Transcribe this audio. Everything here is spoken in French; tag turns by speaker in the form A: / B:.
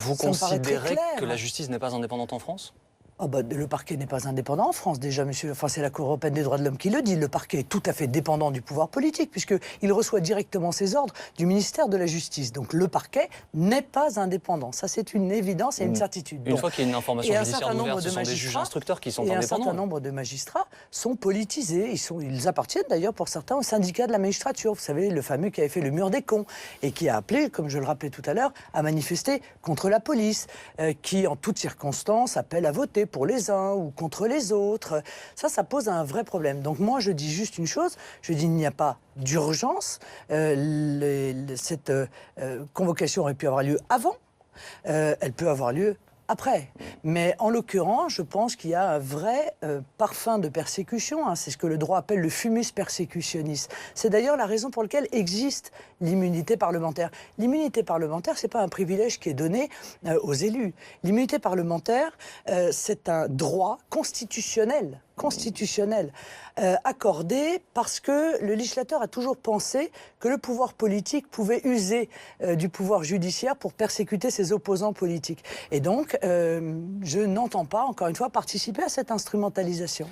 A: Vous
B: Ça me paraît très
A: considérez
B: clair.
A: que la justice n'est pas indépendante en France?
B: Ah bah, le parquet n'est pas indépendant en France, déjà, monsieur. Enfin, c'est la Cour européenne des droits de l'homme qui le dit. Le parquet est tout à fait dépendant du pouvoir politique, puisqu'il reçoit directement ses ordres du ministère de la Justice. Donc, le parquet n'est pas indépendant. Ça, c'est une évidence et une certitude.
A: Une fois qu'il y a une information
B: Et un
A: judiciaire
B: certain
A: ouverte,
B: nombre
A: ce
B: de
A: sont des juges
B: magistrats
A: instructeurs qui sont
B: et un
A: indépendants.
B: certain nombre de magistrats sont politisés. Ils appartiennent d'ailleurs pour certains au syndicat de la magistrature. Vous savez, le fameux qui avait fait le mur des cons et qui a appelé, comme je le rappelais tout à l'heure, à manifester contre la police, qui en toutes circonstances appelle à voter pour les uns ou contre les autres. Ça pose un vrai problème. Donc moi, je dis juste une chose, je dis il n'y a pas d'urgence. Cette convocation aurait pu avoir lieu avant, elle peut avoir lieu après. Mais en l'occurrence, je pense qu'il y a un vrai parfum de persécution. Hein. C'est ce que le droit appelle le fumus persecutionis. C'est d'ailleurs la raison pour laquelle existe l'immunité parlementaire. L'immunité parlementaire, ce n'est pas un privilège qui est donné aux élus. L'immunité parlementaire, c'est un droit constitutionnel accordé parce que le législateur a toujours pensé que le pouvoir politique pouvait user du pouvoir judiciaire pour persécuter ses opposants politiques. Et donc, je n'entends pas, encore une fois, participer à cette instrumentalisation.